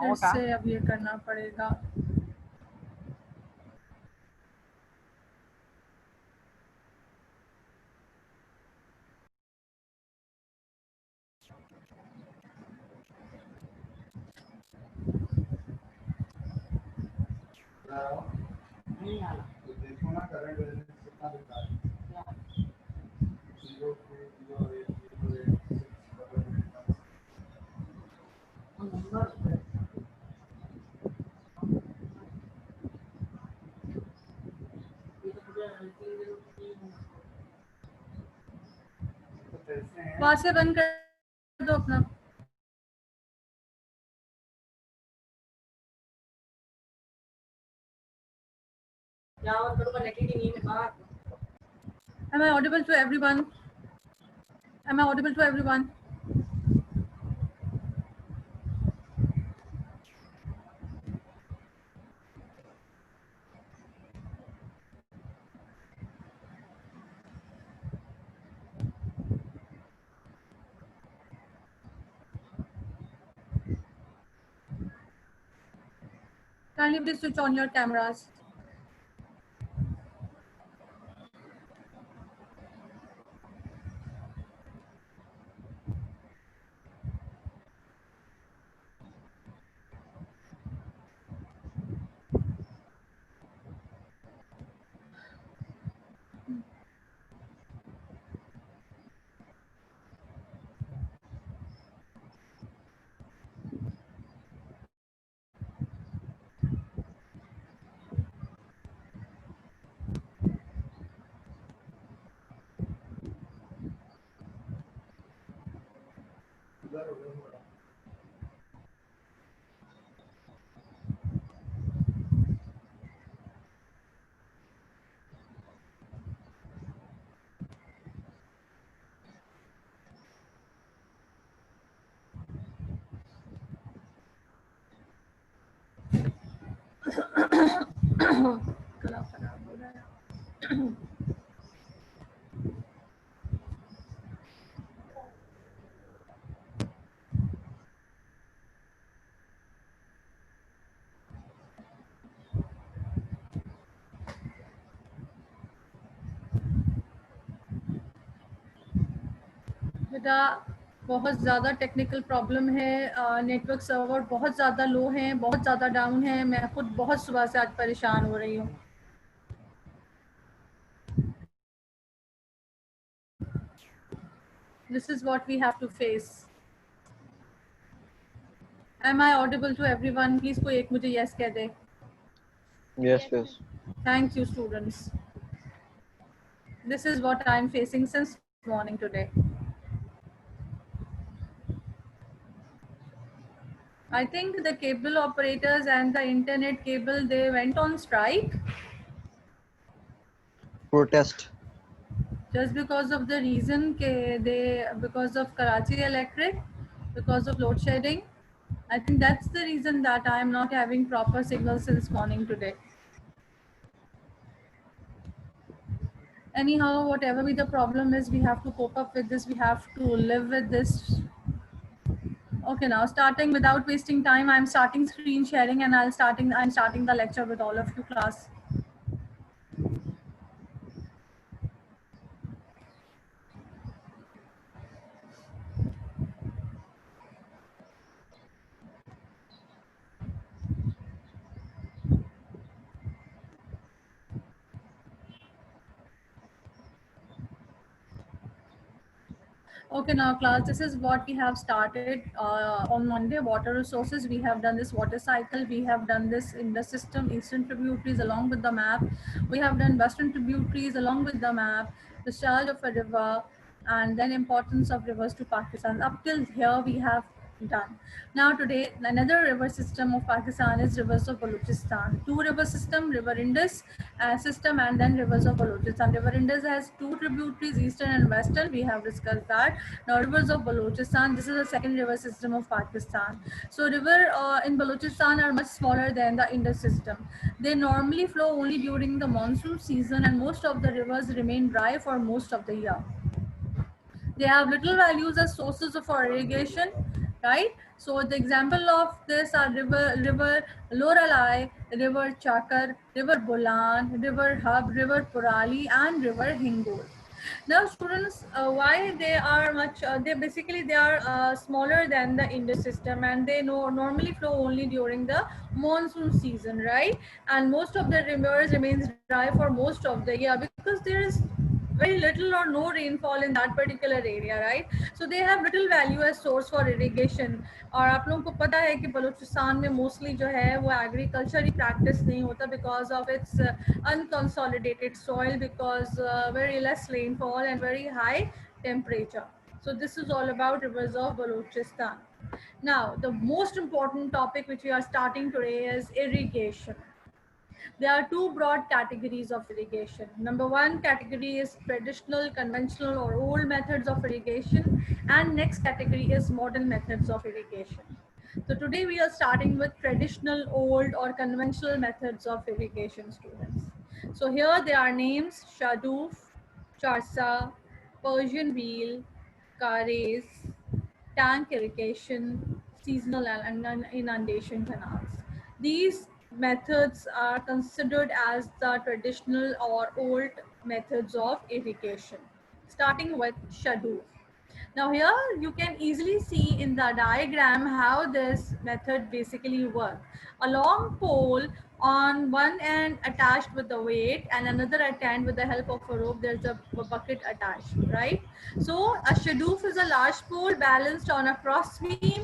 फिर से अब ये करना पड़ेगा। नहीं आ रहा तो देखो ना करंट कितना दिखा रहा है 02086 वहां से बंद कर दो अपना। Am I audible to everyone? Am I audible to everyone? Kindly please switch on your cameras. गला खराब हो रहा है। बेटा बहुत ज़्यादा टेक्निकल प्रॉब्लम है, नेटवर्क सर्वर बहुत ज़्यादा लो है, बहुत ज़्यादा डाउन है। मैं खुद बहुत सुबह से आज परेशान हो रही हूँ। This is what we have to face. Am I audible to everyone? Please कोई एक मुझे yes कह दे। Yes, yes. Thank you, students. This is what I am facing since morning today. I think the cable operators and the internet cable, they went on strike Protest. just because of the reason because of Karachi Electric, because of load shedding. I think that's the reason that I am not having proper signal since morning today. Anyhow, whatever be the problem is, we have to cope up with this. We have to live with this. Okay, now starting without wasting time, I'm starting screen sharing and I'm starting the lecture with all of you class. Okay, now class, this is what we have started on Monday. Water resources, we have done this water cycle, we have done this in the system, eastern tributaries along with the map. We have done western tributaries along with the map, the discharge of a river, and then importance of rivers to Pakistan. Up till here we have done. Now today, another river system of Pakistan is rivers of Balochistan. Two river system, River Indus system, and then rivers of Balochistan. River Indus has two tributaries, eastern and western. We have discussed that. Now rivers of Balochistan, this is the second river system of Pakistan. So river in Balochistan are much smaller than the Indus system. They normally flow only during the monsoon season, and most of the rivers remain dry for most of the year. They have little values as sources of irrigation. right? So the example of this are river Lorelai, river Chakar, river Bolan, river Hub, river Purali, and river Hingol. Now, students, why they are much? They are smaller than the Indus system, and they normally flow only during the monsoon season, right? And most of the rivers remains dry for most of the year because there is very little or no rainfall in that particular area, right? So they have little value as source for irrigation. और आप लोगों को पता है कि बलूचिस्तान में mostly जो है वो एग्रीकल्चर ही प्रैक्टिस नहीं होता because of its unconsolidated soil, because very less rainfall and very high temperature. So this is all about rivers of Balochistan. Now, the most important topic which we are starting today is irrigation. There are two broad categories of irrigation. Number one category is traditional, conventional or old methods of irrigation, and next category is modern methods of irrigation. So today we are starting with traditional, old or conventional methods of irrigation, students. So here there are names: Shadoof, Charsa, Persian wheel, Kares, tank irrigation, seasonal and inundation canals. These methods are considered as the traditional or old methods of irrigation, starting with Shadoof. Now here you can easily see in the diagram how this method basically works. A long pole on one end attached with the weight and another at end with the help of a rope, there's a bucket attached, right? So a shadoof is a large pole balanced on a cross beam.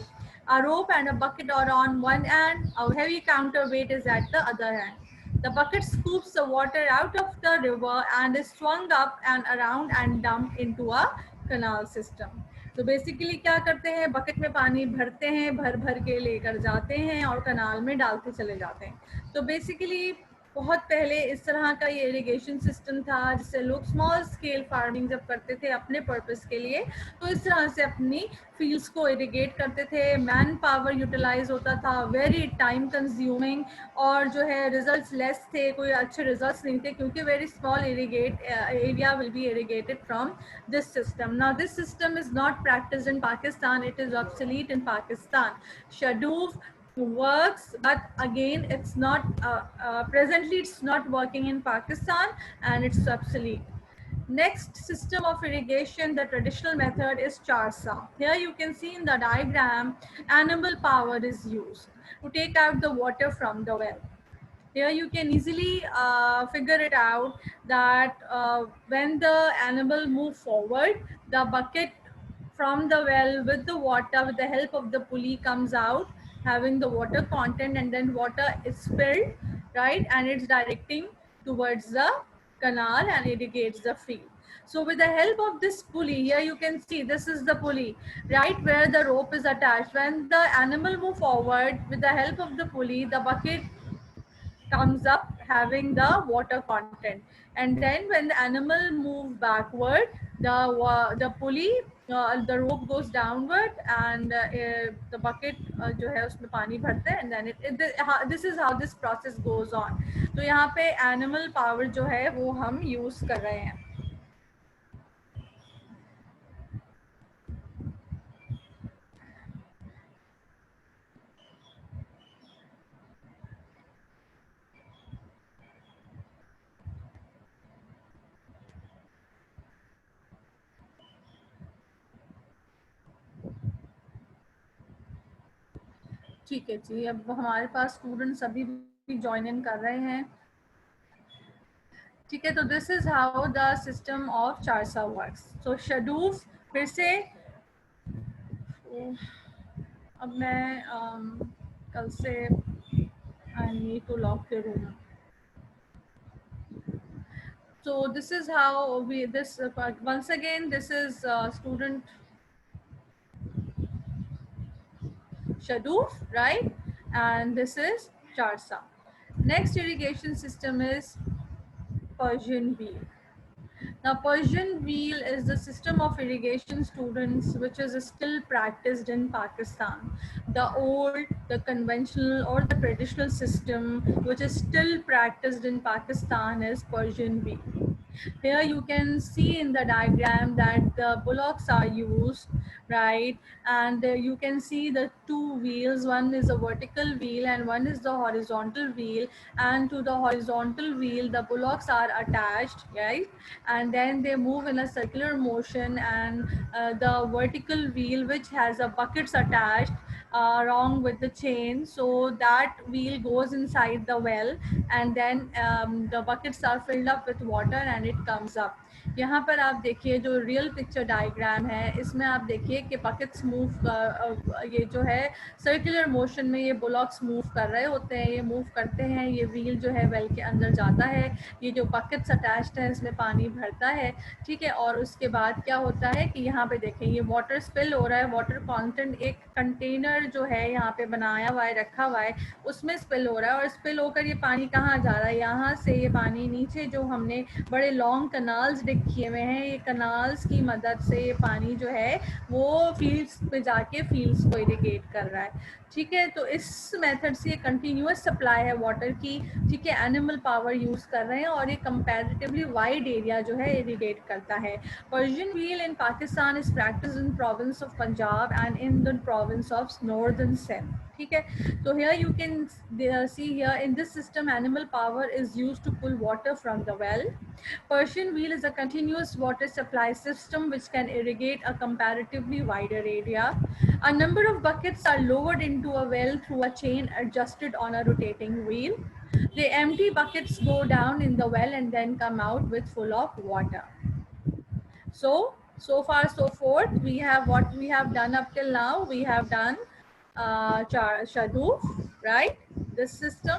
A rope and a bucket are on one end, a heavy counterweight is at the other end. The bucket scoops the water out of the river and is swung up and around and dumped into a canal system. तो basically क्या करते हैं, bucket में पानी भरते हैं, भर भर के लेकर जाते हैं और कनाल में डालते चले जाते हैं. तो बेसिकली बहुत पहले इस तरह का ये इरिगेशन सिस्टम था जिससे लोग स्मॉल स्केल फार्मिंग जब करते थे अपने पर्पस के लिए तो इस तरह से अपनी फील्ड्स को इरिगेट करते थे. मैन पावर यूटिलाइज होता था, वेरी टाइम कंज्यूमिंग, और जो है रिजल्ट्स लेस थे, कोई अच्छे रिजल्ट्स नहीं थे क्योंकि very small irrigate area will be irrigated from this system. Now this system is not practiced in Pakistan, it is obsolete in Pakistan. Shadoof works, but again it's not presently it's not working in Pakistan and it's obsolete. Next system of irrigation, the traditional method, is charsa. Here you can see in the diagram animal power is used to take out the water from the well. Here you can easily figure it out that when the animal move forward, the bucket from the well with the water with the help of the pulley comes out having the water content, and then water is spilled, right, and it's directing towards the canal and irrigates the field. So with the help of this pulley, here you can see this is the pulley, right, where the rope is attached. When the animal move forward, with the help of the pulley, the bucket comes up having the water content, and then when the animal move backward, the pulley the rope goes downward and the bucket जो है उसमें पानी भरते हैं, and then this is how this process goes on. तो यहाँ पे animal power जो है वो हम use कर रहे हैं. ठीक है जी, अब हमारे पास स्टूडेंट्स अभी भी ज्वाइन इन कर रहे हैं. ठीक है, तो this is how the system of चारसा वर्क्स. सो शडूफ फिर से अब मैं कल से I need to lock the room. So this is how we once again this is student Shadoof, right, and this is Charsa. Next irrigation system is Persian wheel. Now Persian wheel is the system of irrigation, students, which is still practiced in Pakistan. The old, the conventional or the traditional system which is still practiced in Pakistan is Persian wheel. Here you can see in the diagram that the bullocks are used, right? And you can see the two wheels, one is a vertical wheel and one is the horizontal wheel, and to the horizontal wheel the bullocks are attached, right? And then they move in a circular motion, and the vertical wheel which has a buckets attached along with the chain, so that wheel goes inside the well, and then the buckets are filled up with water and it comes up. यहाँ पर आप देखिए जो real picture diagram है, इसमें आप देखिए कि बकेट्स मूव, ये जो है सर्कुलर मोशन में ये ब्लॉक्स मूव कर रहे होते हैं, ये मूव करते हैं, ये व्हील जो है वेल के अंदर जाता है, ये जो बकेट्स अटैच्ड है इसमें पानी भरता है, ठीक है। और उसके बाद क्या होता है कि यहाँ पे देखें ये वाटर स्पिल हो रहा है, वाटर कॉन्टेंट एक कंटेनर जो है यहाँ पे बनाया हुआ है, रखा हुआ है, उसमें स्पिल हो रहा है, और स्पिल होकर ये पानी कहाँ जा रहा है, यहाँ से ये पानी नीचे जो हमने बड़े लॉन्ग कनाल्स डिग किए हुए हैं, ये कनाल्स की मदद से ये पानी जो है वो फील्ड्स में जाके फील्ड्स को इरिगेट कर रहा है, ठीक है। तो इस मेथड से ये कंटिन्यूस सप्लाई है वाटर की, ठीक है। एनिमल पावर यूज़ कर रहे हैं और ये कंपैरेटिवली वाइड एरिया जो है इरिगेट करता है। Persian wheel in Pakistan is practice in province of Punjab and in the province of northern Sindh, ठीक है। So here you can see here in this system animal power is used to pull water from the well. Persian wheel is a continuous water supply system which can irrigate a comparatively wider area. A number of buckets are lowered into a well through a chain adjusted on a rotating wheel. The empty buckets go down in the well and then come out with full of water. So far so forth, we have what we have done up till now. We have done Shadoof, right? This system,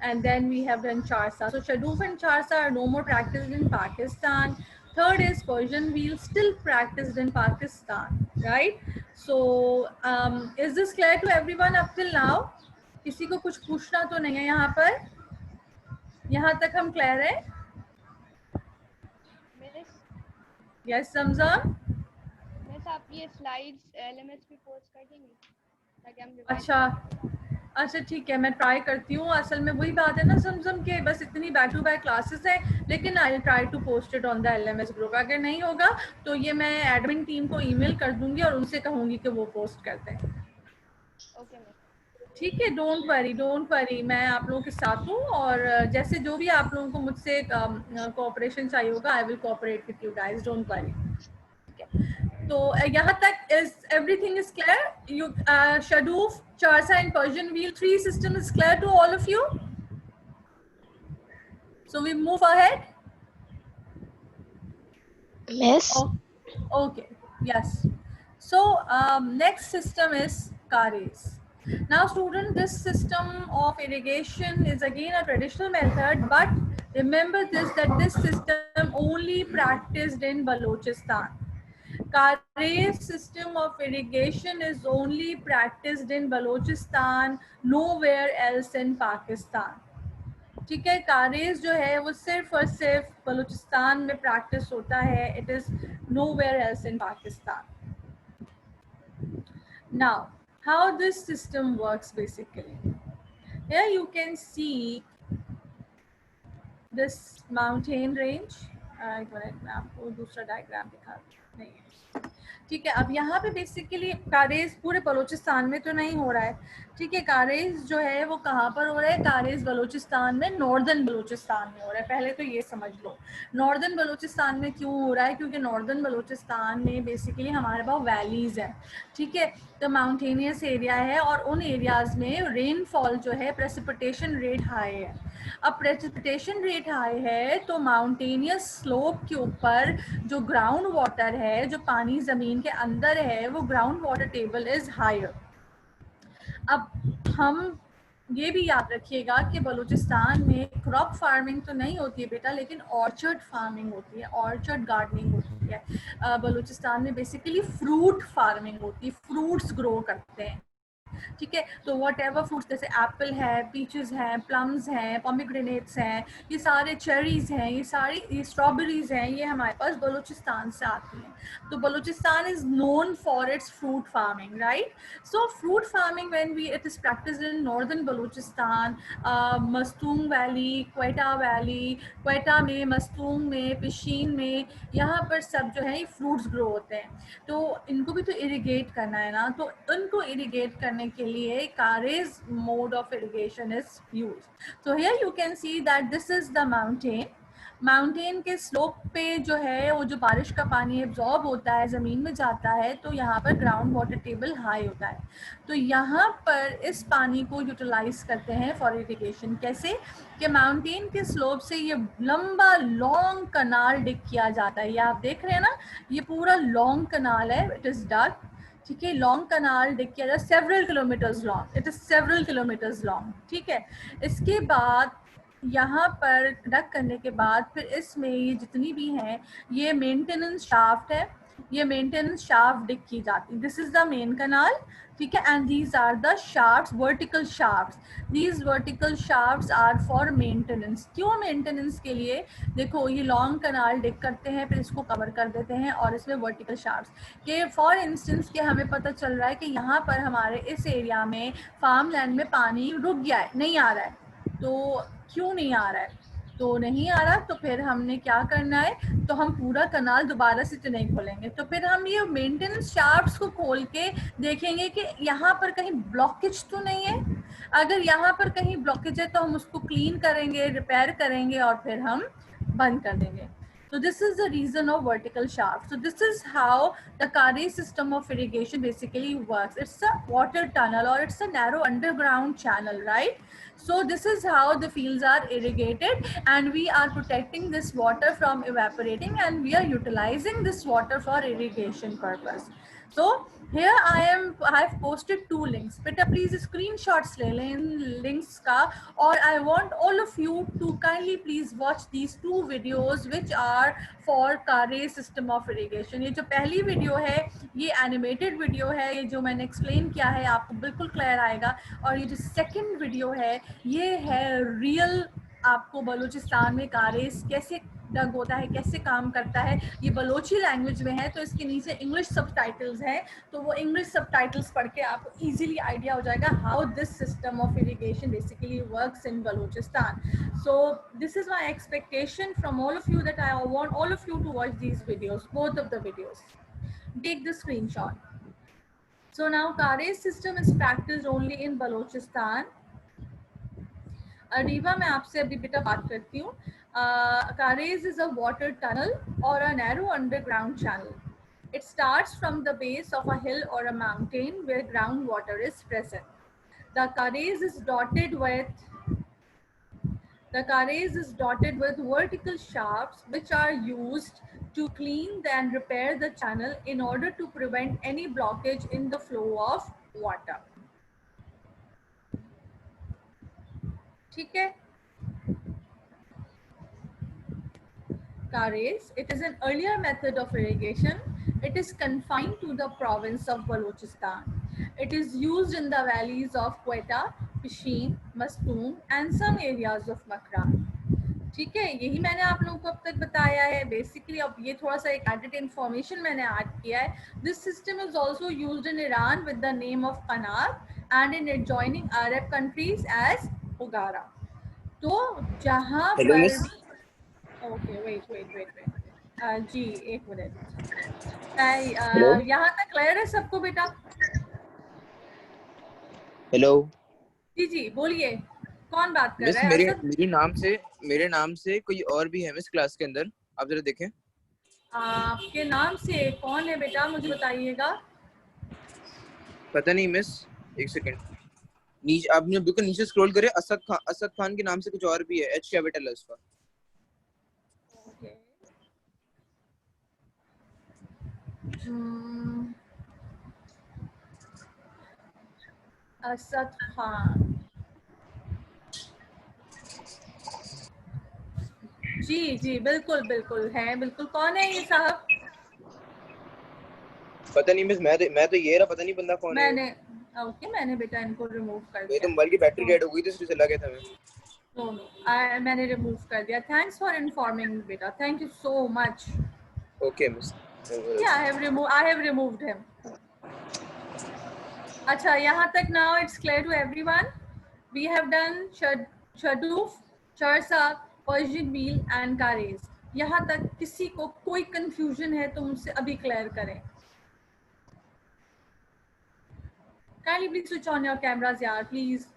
and then we have done Charsa. So Shadoof and Charsa are no more practiced in Pakistan. Third is Persian wheel, still practiced in Pakistan, right? So is this clear to everyone up till now? किसी को कुछ पूछना तो नहीं है यहाँ पर? यहाँ तक हम क्लियर है? Yes, Zamzam? मिस आप ये स्लाइड्स एलएमएस पे पोस्ट कर देंगे ताकि हम अच्छा ठीक है, मैं ट्राई करती हूँ। असल में वही बात है ना समझम के बस इतनी बैक टू बैक क्लासेस हैं, लेकिन I try to post it on the LMS group. अगर नहीं होगा तो ये मैं एडमिन टीम को ईमेल कर दूंगी और उनसे कहूँगी कि वो पोस्ट कर दें। ओके मिस, ठीक है, डोंट वरी, मैं आप लोगों के साथ हूँ, और जैसे जो भी आप लोगों को मुझसे कोऑपरेशन चाहिए होगा, I will cooperate with you guys, don't worry. तो यहाँ तक is everything is clear? You Shadoof, Charsa and Persian wheel 3 system is clear to all of you? So we move ahead. Miss? Okay, yes. So next system is Kares. Now student, this system of irrigation is again a traditional method, but remember this, that this system only practiced in Balochistan. Kares system of irrigation is only practiced in Balochistan, nowhere else in Pakistan. ठीक है, कारेज जो है वो सिर्फ और सिर्फ बलूचिस्तान में practice होता है. It is nowhere else in Pakistan. Now, how this system works basically. Here you can see this mountain range. एक मिनट मैं आपको दूसरा डायग्राम दिखा नहीं है. ठीक है, अब यहाँ पे बेसिकली कारेज पूरे बलूचिस्तान में तो नहीं हो रहा है. ठीक है, कारेज जो है वो कहाँ पर हो रहा है? कारेज बलूचिस्तान में, नॉर्दर्न बलूचिस्तान में हो रहा है. पहले तो ये समझ लो नॉर्दर्न बलूचिस्तान में क्यों हो रहा है, क्योंकि नॉर्दर्न बलूचिस्तान में बेसिकली हमारे पास वैलीज हैं. ठीक है, तो माउंटेनियस एरिया है और उन एरियाज में रेनफॉल जो है, प्रेसिपिटेशन रेट हाई है. अब प्रेसिपिटेशन रेट हाई है तो माउंटेनियस स्लोप के ऊपर जो ग्राउंड वाटर है, जो पानी ज़मीन के अंदर है, वो ground water table is higher. अब हम ये भी याद रखिएगा कि बलूचिस्तान में क्रॉप फार्मिंग तो नहीं होती है बेटा, लेकिन ऑर्चर्ड फार्मिंग होती है, ऑर्चर्ड गार्डनिंग होती है. बलूचिस्तान में बेसिकली फ्रूट फार्मिंग होती है, फ्रूट्स ग्रो करते हैं. ठीक है। तो वॉट एवर फ्रूट्स जैसे एप्पल है, पीचेस हैं, प्लम्स हैं, पोमीग्रेनेट्स हैं, ये सारे चेरीज हैं, ये स्ट्रॉबेरीज हैं, ये हमारे पास बलूचिस्तान से आती हैं। तो Balochistan is known for its fruit farming, right? So fruit farming when we it is practised in northern Balochistan, Mastung valley, Quetta valley, Quetta में, मस्तूंग में, पिशीन में, यहाँ पर सब जो है ये फ्रूट्स ग्रो होते हैं। तो इनको भी तो इरिगेट करना है ना, तो उनको इरिगेट करने के लिए कारेज mode of irrigation is used. So here you can see that this is the mountain के स्लोप पे जो है वो जो बारिश का पानी एब्जॉर्ब होता है, ज़मीन में जाता है, तो यहाँ पर ग्राउंड वाटर टेबल हाई होता है। तो यहाँ पर इस पानी को यूटिलाइज करते हैं फॉर इरिगेशन। कैसे कि माउंटेन के स्लोप से ये लंबा लॉन्ग कनाल डिग किया जाता है। ये आप देख रहे हैं ना, ये पूरा लॉन्ग कनाल है, इट इज़ डग, ठीक है। लॉन्ग कनाल डिग किया जाता है, several kilometres long, it is several kilometres long, ठीक है। इसके बाद यहाँ पर डक करने के बाद फिर इसमें ये जितनी भी हैं ये मेंटेनेंस शाफ्ट है, ये मेंटेनेंस शाफ्ट डिग की जाती है। This is the main canal, ठीक है। And these are the shafts, vertical shafts. These vertical shafts are for maintenance. क्यों मेंटेनेंस के लिए? देखो ये लॉन्ग कनाल डिग करते हैं, फिर इसको कवर कर देते हैं और इसमें वर्टिकल शाफ्ट्स के फॉर इंस्टेंस के हमें पता चल रहा है कि यहाँ पर हमारे इस एरिया में फार्म लैंड में पानी रुक गया है, नहीं आ रहा है। तो क्यों नहीं आ रहा है? तो नहीं आ रहा, तो फिर हमने क्या करना है, तो हम पूरा कनाल दोबारा से तो नहीं खोलेंगे, तो फिर हम ये मेंटेनेंस शाफ्ट्स को खोल के देखेंगे कि यहाँ पर कहीं ब्लॉकेज तो नहीं है। अगर यहाँ पर कहीं ब्लॉकेज है तो हम उसको क्लीन करेंगे, रिपेयर करेंगे और फिर हम बंद कर देंगे। So this is the reason of vertical shaft. So this is how the Carre system of irrigation basically works. It's a water tunnel or it's a narrow underground channel, right? So this is how the fields are irrigated, and we are protecting this water from evaporating, and we are utilizing this water for irrigation purpose. So here I have posted 2 links. बेटा please screenshots ले लें इन links का, और I want all of you to kindly please watch these 2 videos which are for Carre system of irrigation. ये जो पहली video है ये एनिमेटेड वीडियो है, ये जो मैंने एक्सप्लेन किया है आपको बिल्कुल क्लियर आएगा, और ये जो सेकंड वीडियो है ये है रियल, आपको बलूचिस्तान में कारेस कैसे डग होता है, कैसे काम करता है। ये बलोची लैंग्वेज में है, तो इसके नीचे इंग्लिश सबटाइटल्स हैं, तो वो इंग्लिश सबटाइटल्स पढ़ के आपको इजीली आइडिया हो जाएगा how this system of irrigation basically works in Balochistan. So this is my expectation from all of you that I want all of you to watch these videos, both of the videos. Take the screenshot. So now Carre system is practiced only in Balochistan. अरीवा, मैं आपसे अभी बेटा बात करती हूँ। Carres is a water tunnel or a narrow underground channel. It starts from the base of a hill or a mountain where groundwater is present. The Carres is dotted with vertical shafts which are used to clean and repair the channel in order to prevent any blockage in the flow of water. ठीक है। Carres, it is an earlier method of irrigation. It is confined to the province of Balochistan. It is used in the valleys of Quetta, Pishin, Mastoon and some areas of Makran. ठीक है, यही मैंने आप लोगों को अब तक बताया है बेसिकली। अब ये थोड़ा सा एक एडेड इंफॉर्मेशन मैंने ऐड किया है। This system is also used in Iran with the name of कनाब and in adjoining Arab countries as उगारा। तो जहाँ पर ओके वेट जी एक मिनट, यहाँ तक क्लियर है सबको बेटा? हेलो जी जी बोलिए, कौन बात कर मिस? रहा है? मेरे नाम से कोई और भी है मिस क्लास के अंदर, आप जरा देखें। आपके नाम से कौन है बेटा, मुझे बताइएगा। पता नहीं मिस, एक सेकंड, नीचे आपने बिल्कुल नीचे स्क्रॉल करें, असद खान के नाम से कुछ और भी है, एच कैपिटल है उसका। असद खान, जी जी बिल्कुल बिल्कुल है, बिल्कुल। कौन है ये साहब? पता नहीं मिस, मैं तो ये रहा, पता नहीं बंदा कौन है। ओके मैंने बेटा इनको रिमूव कर ये दिया. तो मोबाइल की बैटरी डेड हो गई थी, इसलिए चला गया था मैं. नो मैंने रिमूव कर दिया. थैंक्स फॉर इन्फॉर्मिंग बेटा. Thank you so much. Okay miss. Yeah, I have removed him. अच्छा, यहाँ तक now it's clear to everyone. We have done Shadoof, Charsa, Persian wheel and Kares. यहाँ तक किसी को कोई confusion है तो मुझसे अभी clear करें. Kindly please switch on your cameras यार, please.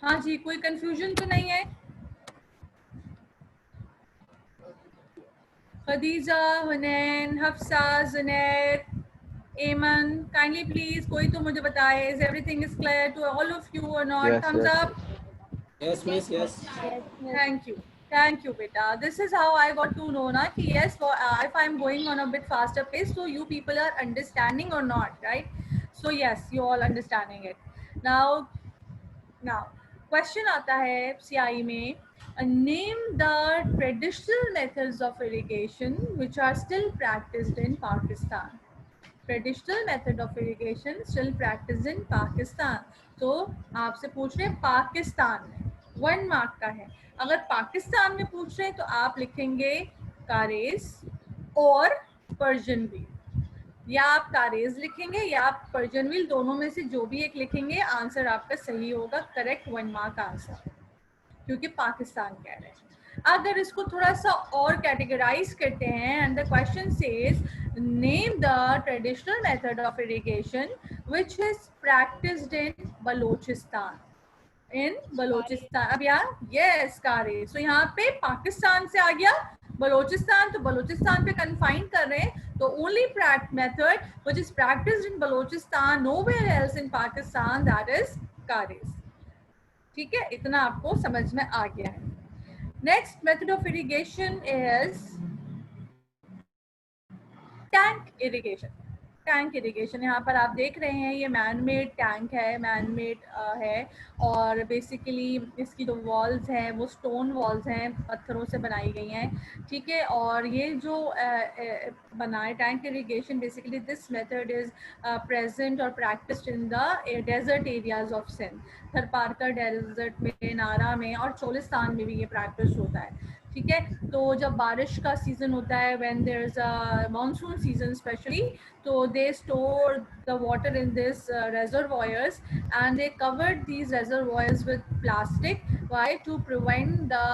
हाँ जी, कोई confusion तो नहीं है? Khadija, हुनैन, Hafsa, जुनैर, Aman, kindly please, कोई तो मुझे बताए. Is everything is clear to all of you or not? Yes, Thumbs yes, up. Yes, miss, yes. Thank you beta. This is how I got to know na कि yes, if I'm going on a bit faster pace, so you people are understanding or not, right? So yes, you all understanding it. Now question आता है CI में, name the traditional methods of irrigation which are still practiced in Pakistan. Traditional method of irrigation still practiced in Pakistan. तो आपसे पूछ रहे हैं पाकिस्तान में, 1 mark का है. अगर पाकिस्तान में पूछ रहे हैं तो आप लिखेंगे कारेज और पर्शियन व्हील, या आप कारेज लिखेंगे या आप पर्शियन व्हील, दोनों में से जो भी एक लिखेंगे आंसर आपका सही होगा, करेक्ट 1 मार्क आंसर, क्योंकि पाकिस्तान कह रहे हैं. अगर इसको थोड़ा सा और कैटेगराइज करते हैं and the question says name the traditional method of irrigation which is practised in Balochistan. In Balochistan. अब यार यस कारे. सो यहाँ पे पाकिस्तान से आ गया बलोचिस्तान, तो बलोचिस्तान पे कन्फाइन कर रहे हैं, तो only method which is practised in Balochistan, nowhere else in Pakistan, that is कारेज. ठीक है, इतना आपको समझ में आ गया है. Next method of irrigation is tank irrigation. Tank irrigation, यहाँ पर आप देख रहे हैं ये मैन मेड टैंक है, मैन मेड है, और बेसिकली इसकी जो वॉल्स हैं वो स्टोन वॉल्स हैं, पत्थरों से बनाई गई हैं. ठीक है, और ये जो बनाए tank irrigation, basically this method is present और practised in the desert areas of Sindh. Tharparkar desert में, नारा में और चोलिस्तान में भी ये प्रैक्टिस होता है. ठीक है, तो जब बारिश का सीजन होता है, when there is a monsoon season specially, so they store the water in this reservoirs, and they covered these reservoirs with plastic. Why? To prevent the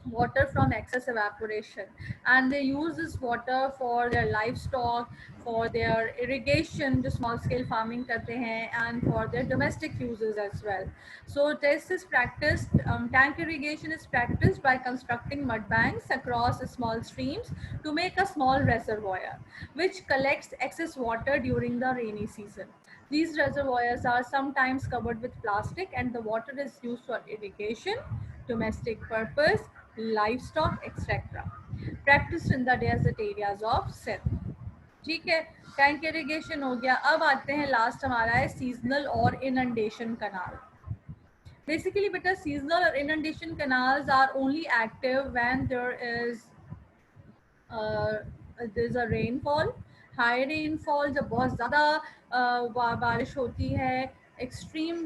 water from excess evaporation, and they use this water for their livestock, for their irrigation, जो small scale farming करते हैं, and for their domestic uses as well. So this is practiced, tank irrigation is practiced by constructing mud banks across small streams to make a small reservoir which collects excess water during the rainy season. These reservoirs are sometimes covered with plastic, and the water is used for irrigation, domestic purpose, livestock, etc. Practiced in the desert areas of Sindh. ठीक है, tank irrigation हो गया. अब आते हैं, last हमारा है seasonal और इनंडेशन कनाल. बेसिकली बेटा सीजनल और inundation canals are only active when there is a rainfall, high rainfall, जब बहुत ज़्यादा बारिश होती है, extreme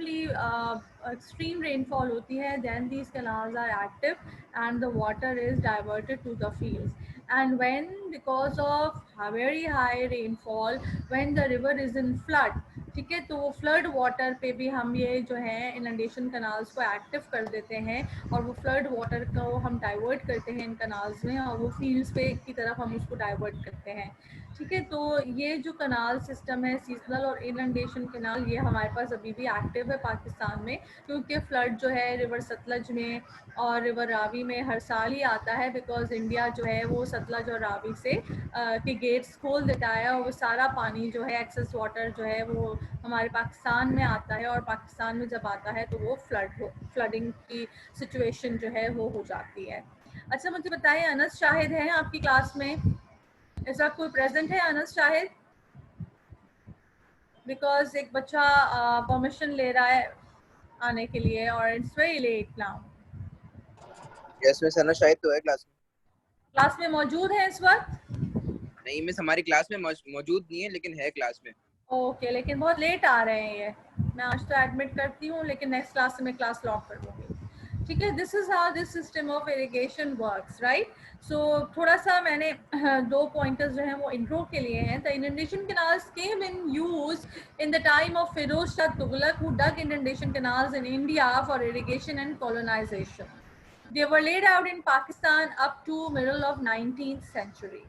rainfall होती है, then these canals are active and the water is diverted to the fields. And when, because of very high rainfall, when the river is in flood, ठीक है, तो वो फ्लड वाटर पे भी हम ये जो है इनंडेशन कनाल्स को एक्टिव कर देते हैं, और वो फ्लड वाटर को हम डाइवर्ट करते हैं इन कनाल्स में, और वो फील्ड्स पे की तरफ हम उसको डाइवर्ट करते हैं. ठीक है, तो ये जो कनाल सिस्टम है, सीजनल और इनंडेशन कनाल, ये हमारे पास अभी भी एक्टिव है पाकिस्तान में, क्योंकि फ्लड जो है रिवर सतलज में और रिवर रावी में हर साल ही आता है, बिकॉज इंडिया जो है वो सतलज और रावी से के गेट्स खोल देता है, और वो सारा पानी जो है, एक्सेस वाटर जो है, वो हमारे पाकिस्तान में आता है, और पाकिस्तान में जब आता है तो वो फ्लडिंग की सिचुएशन जो है वो हो जाती है. अच्छा, मुझे बताएं, अनस शाहिद है आपकी क्लास में? ऐसा कोई प्रेजेंट है अनस शाहिद? बिकॉज एक बच्चा परमिशन ले रहा है आने के लिए, और it's very late now. Yes miss, Anas Shahid तो है क्लास में. क्लास में मौजूद है इस वक्त? नहीं मिस, हमारी क्लास में मौजूद नहीं है, लेकिन है क्लास में। ओके, लेकिन बहुत लेट आ रहे हैं ये। मैं आज तो एडमिट करती हूँ, लेकिन नेक्स्ट क्लास से मैं क्लास लॉक कर दूँगी। ठीक है, this is how this system of irrigation works, right. So थोड़ा सा मैंने 2 पॉइंटर्स जो हैं वो इंट्रो के लिए हैं। The inundation canals came in use in the time of Firoz Shah Tughlaq, who dug inundation canals in India for irrigation and colonization. They were laid out in Pakistan up to middle of 19th century.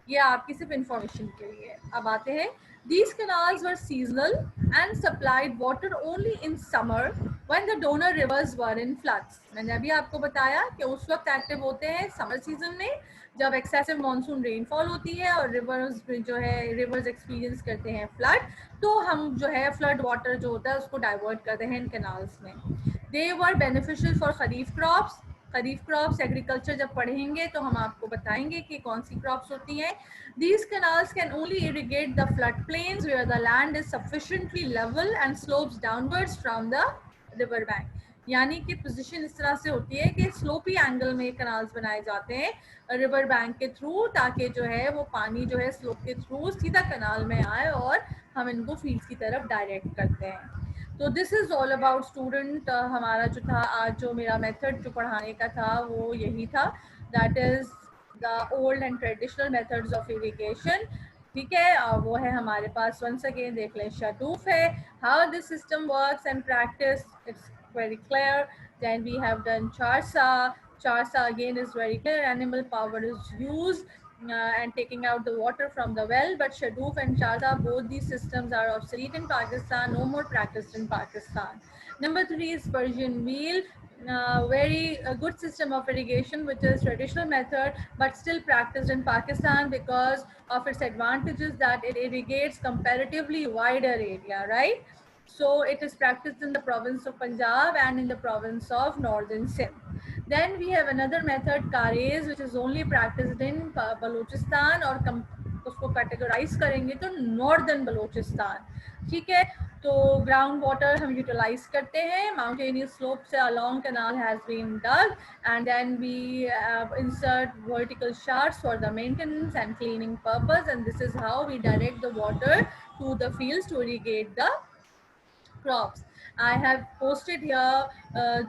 ये आपकी सिर्फ information के लिए। अब आते हैं, these canals were seasonal and supplied water only in summer when the donor rivers were in floods. मैंने अभी आपको बताया कि उस वक्त एक्टिव होते हैं समर सीजन में, जब एक्सेसिव मानसून रेनफॉल होती है और रिवर्स जो है रिवर्स एक्सपीरियंस करते हैं फ्लड, तो हम जो है फ्लड वाटर जो होता है उसको डाइवर्ट करते हैं इन कैनाल्स में। They were beneficial for kharif crops. Kharif crops agriculture जब पढ़ेंगे तो हम आपको बताएंगे कि कौन सी क्रॉप्स होती हैं। These canals can only irrigate the flood plains where the land is sufficiently level and slopes downwards from the river bank. यानी कि पोजीशन इस तरह से होती है कि स्लोपी एंगल में कैनाल्स बनाए जाते हैं रिवर बैंक के थ्रू, ताकि जो है वो पानी जो है स्लोप के थ्रू सीधा कैनाल में आए और हम इनको फील्ड्स की तरफ डायरेक्ट करते हैं। तो this is all about student. हमारा जो था आज जो मेरा मेथड जो पढ़ाने का था वो यही था, that is the old and traditional methods of irrigation. ठीक है, वो है हमारे पास, वंस अगेन देख लें, शटूफ है, how this system works and practice, it's very clear. Then we have done charsa. Charsa again is very clear, animal power is used and taking out the water from the well, but shadoof and charsa, both these systems are obsolete in Pakistan, no more practiced in Pakistan. Number 3 is Persian wheel. Very good system of irrigation, which is traditional method but still practiced in Pakistan because of its advantages that it irrigates comparatively wider area, right? So it is practiced in the province of Punjab and in the province of Northern Sindh. Then we have another method, Kares, which is only practiced in Balochistan, और उसको categorise करेंगे तो northern Balochistan. ठीक है, तो ground water हम utilise करते हैं, माउंटेनियस स्लोप से along canal has been dug and then we insert vertical shafts for the maintenance and cleaning purpose, and this is how we direct the water to the fields to irrigate the crops. I have posted here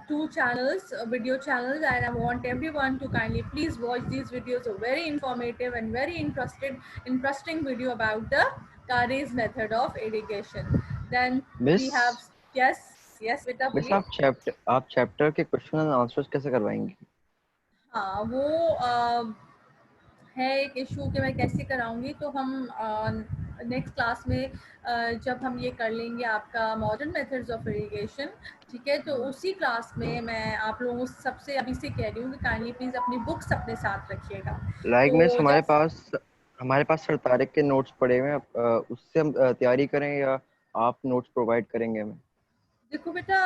2 channels, video channels, and I want everyone to kindly please watch these videos. A very informative and very interesting video about the Kares method of irrigation. Then Miss? we have, yes beta miss बोलिए। आप chapter के question and answers कैसे करवाएंगे? हाँ, वो है एक issue कि मैं कैसे कराऊंगी, तो हम नेक्स्ट क्लास में जब हम ये कर लेंगे आपका मॉडर्न मेथड्स ऑफ इरिगेशन, ठीक है, तो उसी क्लास में मैं आप लोगों सबसे अभी से कह रही हूँ कि काइंडली प्लीज अपनी बुक्स अपने साथ रखिएगा। लाइक तो मिस हमारे पास सर तारिक के नोट्स पड़े हुए हैं, उससे हम तैयारी करें या आप नोट्स प्रोवाइड करेंगे हमें? देखो बेटा,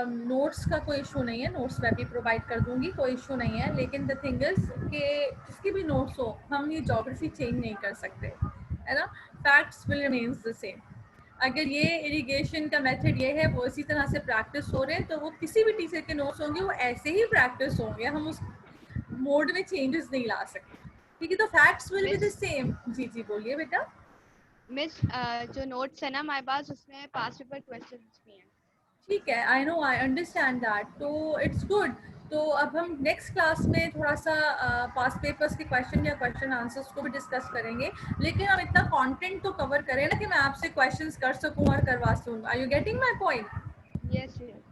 नोट्स का कोई इशू नहीं है, नोट्स मैं भी प्रोवाइड कर दूंगी, कोई इशू नहीं है, लेकिन द थिंग इज कि जिसकी भी नोट्स हो, हम ये ज्योग्राफी चेंज नहीं कर सकते, है ना, facts will remains the same. अगर ये इरिगेशन का मेथड ये है, वो इसी तरह से प्रैक्टिस हो रहे हैं, तो वो किसी भी टीचर के नोट्स होंगे वो ऐसे ही प्रैक्टिस होंगे, हम उस मोड में चेंजेस नहीं ला सकते। ठीक है, तो facts will be the same. जी जी बोलिए बेटा। मिस जो नोट्स है ना हमारे पास, उसमें पास्ट पेपर क्वेश्चंस भी हैं। ठीक है, I know, I understand that, तो इट्स गुड। तो अब हम नेक्स्ट क्लास में थोड़ा सा पास्ट पेपर्स के क्वेश्चन या क्वेश्चन आंसर्स को भी डिस्कस करेंगे, लेकिन हम इतना कंटेंट तो कवर करें ना कि मैं आपसे क्वेश्चंस कर सकूं और करवा सकूं। Are you getting my point? Yes yes.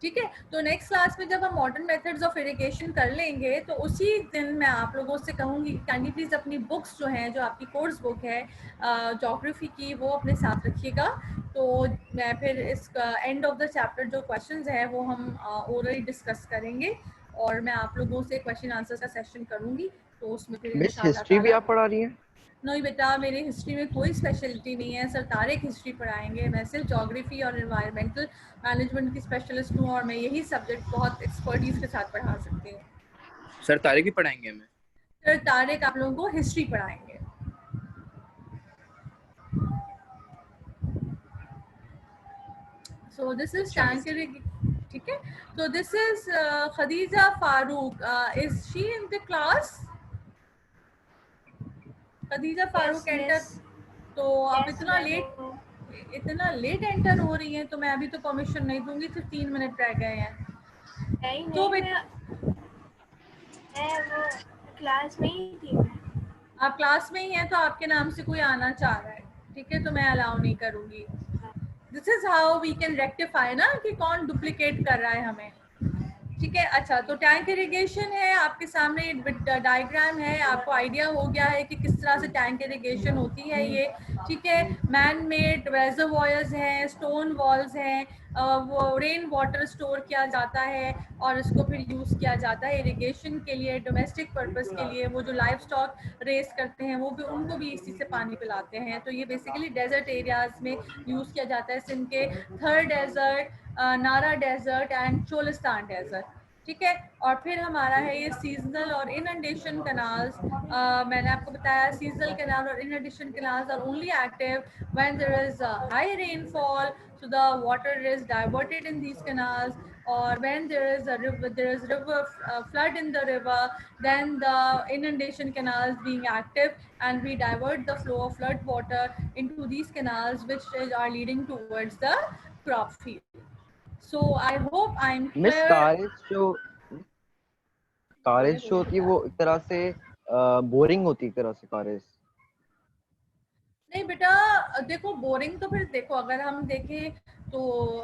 ठीक है, तो नेक्स्ट क्लास में जब हम मॉडर्न मेथड्स ऑफ इरिगेशन कर लेंगे, तो उसी दिन मैं आप लोगों से कहूँगी कैंडी प्लीज अपनी बुक्स जो हैं, जो आपकी कोर्स बुक है ज्योग्राफी की, वो अपने साथ रखिएगा। तो मैं फिर इस एंड ऑफ द चैप्टर जो क्वेश्चंस हैं वो हम ओरली डिस्कस करेंगे, और मैं आप लोगों से क्वेश्चन आंसर का सेशन करूँगी, तो उसमें फिर मिस हिस्ट्री भी आप पढ़ा रही हैं? नहीं बेटा, मेरी हिस्ट्री में कोई स्पेशलिटी नहीं है, सर तारिक हिस्ट्री पढ़ाएंगे, मैं सिर्फ ज्योग्राफी और एनवायरमेंटल मैनेजमेंट की स्पेशलिस्ट हूँ, और मैं यही सब्जेक्ट बहुत एक्सपर्टीज के साथ पढ़ा सकती हूँ। सर तारिक भी पढ़ाएंगे हमें? सर तारिक आप लोगों को हिस्ट्री पढ़ाएंगे। सो दिस इज टैंकर, ठीक है, तो this is Khadija Farooq, is she in the class? Khadija Farooq enter, Yes, तो आप yes, इतना मैं लेट हूँ। एंटर हो रही हैं, तो मैं अभी तो परमिशन नहीं दूंगी, सिर्फ 3 मिनट रह गए हैं। नहीं तो नहीं, मैं वो क्लास में ही थी मैं। आप क्लास में ही हैं, तो आपके नाम से कोई आना चाह रहा है, ठीक है, तो मैं अलाउ नहीं करूंगी। This is how we can rectify ना कि कौन डुप्लीकेट कर रहा है हमें, ठीक है। अच्छा, तो टैंक इरिगेशन है आपके सामने, डायग्राम है, आपको आइडिया हो गया है कि किस तरह से टैंक इरिगेशन होती है ये, ठीक है। मैन मेड रेजर्वॉयर्स हैं, स्टोन वॉल्स हैं, वो रेन वाटर स्टोर किया जाता है और इसको फिर यूज़ किया जाता है इरिगेशन के लिए, डोमेस्टिक पर्पस के लिए। वो जो लाइव स्टॉक रेस करते हैं वो भी, उनको भी इसी से पानी पिलाते हैं। तो ये बेसिकली डेजर्ट एरियाज में यूज़ किया जाता है, सिंध के थर डेजर्ट, नारा डेजर्ट एंड चोलिस्तान डेजर्ट, ठीक है। और फिर हमारा है ये सीजनल और इनंडेशन कैनाल्स। मैंने आपको बताया सीजनल कैनाल और inundation canals are only active when there is high rainfall, so the water is diverted in these canals, or when there is river flood in the river, then the inundation canals being active, and we divert the flow of flood water into these canals, which are leading towards the crop field. So I hope I'm miss clear. कारेज जो होती है वो एक तरह से boring होती है, एक तरह से कारेज। नहीं बेटा, देखो बोरिंग तो फिर देखो, अगर हम देखें तो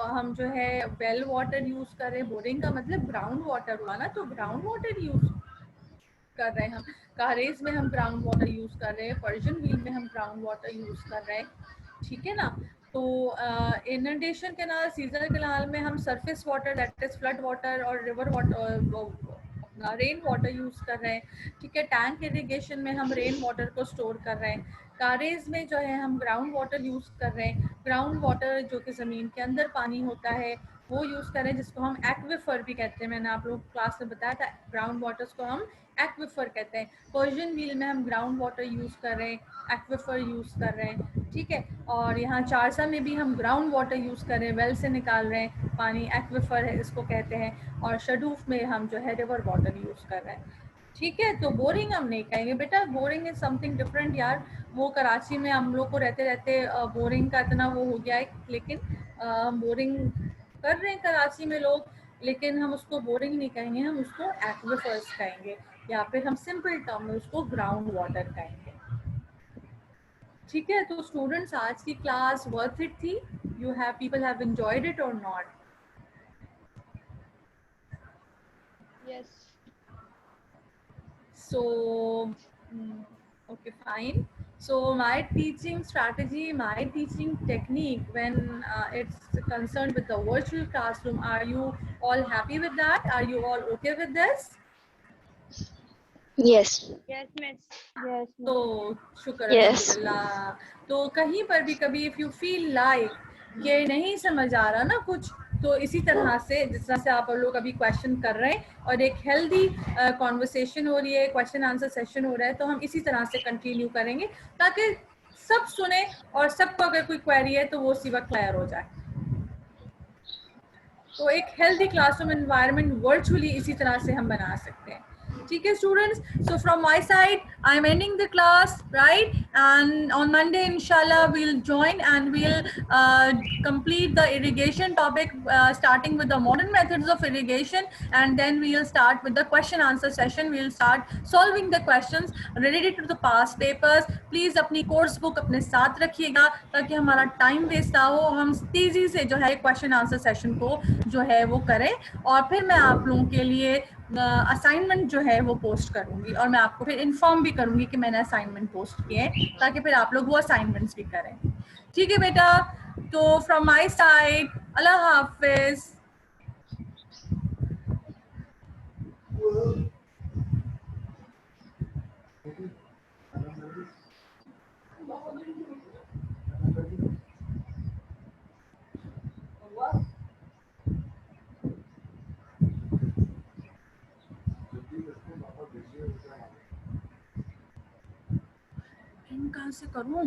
हम जो है वेल वाटर यूज कर रहे हैं, बोरिंग का मतलब ग्राउंड वाटर हुआ ना, तो ग्राउंड वाटर यूज कर रहे हैं हम। कारेज में हम ग्राउंड वाटर यूज कर रहे हैं, पर्शियन व्हील में हम ग्राउंड वाटर यूज कर रहे हैं, ठीक है ना। तो इनंडेशन कैनाल, सीजनल कैनाल में हम surface water that is flood water और river water, rain water use कर रहे हैं, ठीक है। टैंक इरिगेशन में हम रेन वाटर को स्टोर कर रहे हैं। कारेज में जो है हम ग्राउंड वाटर यूज कर रहे हैं, ग्राउंड वाटर जो कि जमीन के अंदर पानी होता है वो यूज कर रहे हैं, जिसको हम एक्विफर भी कहते हैं। मैंने आप लोग क्लास में बताया था, ग्राउंड वाटर्स को हम एक्विफर कहते हैं। पर्शियन व्हील में हम ग्राउंड वाटर यूज कर रहे हैं, एक्विफर यूज कर रहे हैं, ठीक है। और यहाँ चारसा में भी हम ग्राउंड वाटर यूज कर रहे हैं, वेल से निकाल रहे हैं पानी, एक्विफर है इसको कहते हैं। और शडूफ में हम जो है रिवर वाटर यूज कर रहे हैं, ठीक है। तो बोरिंग हम नहीं कहेंगे बेटा, बोरिंग इज समथिंग डिफरेंट यार। वो कराची में हम लोग को रहते रहते बोरिंग का इतना वो हो गया है, लेकिन बोरिंग कर रहे हैं कराची में लोग, लेकिन हम उसको बोरिंग नहीं कहेंगे, हम उसको एक्विफर्स कहेंगे, या फिर हम सिंपल टर्म में उसको ग्राउंड वाटर कहेंगे, ठीक है। तो स्टूडेंट्स, आज की क्लास वर्थ इट थी? You have people have enjoyed it और not? Yes. So okay, fine. So my teaching strategy, my teaching technique when it's concerned with the virtual classroom, are you all happy with that? Are you all okay with this? Yes. Yes, miss. Yes, तो शुक्र Yes. अल्हम्दुलिल्लाह। तो कहीं पर भी कभी if you feel like ये नहीं समझ आ रहा ना कुछ, तो इसी तरह से जिस तरह से आप लोग अभी क्वेश्चन कर रहे हैं और एक हेल्दी कॉन्वर्सेशन हो रही है, क्वेश्चन आंसर सेशन हो रहा है, तो हम इसी तरह से कंटिन्यू करेंगे ताकि सब सुने और सबको अगर कोई क्वेरी है तो वो उसी वक्त क्लियर हो जाए। तो एक हेल्दी क्लासरूम एनवायरनमेंट वर्चुअली इसी तरह से हम बना सकते हैं, ठीक है students. So from my side I am ending the class, right, and on Monday इंशाल्लाह we'll join and we'll complete the irrigation topic, starting with the modern methods of irrigation, and then we'll start with the question answer session. We'll start solving the questions related to the past papers. Please अपनी course book अपने साथ रखिएगा ताकि हमारा time waste ना हो, हम तेज़ी से जो है क्वेश्चन आंसर सेशन को जो है वो करें। और फिर मैं आप लोगों के लिए असाइनमेंट जो है वो पोस्ट करूंगी, और मैं आपको फिर इन्फॉर्म भी करूंगी कि मैंने असाइनमेंट पोस्ट किए हैं, ताकि फिर आप लोग वो असाइनमेंट्स भी करें, ठीक है बेटा। तो फ्रॉम माय साइड अल्लाह हाफिज। कहाँ से करूं?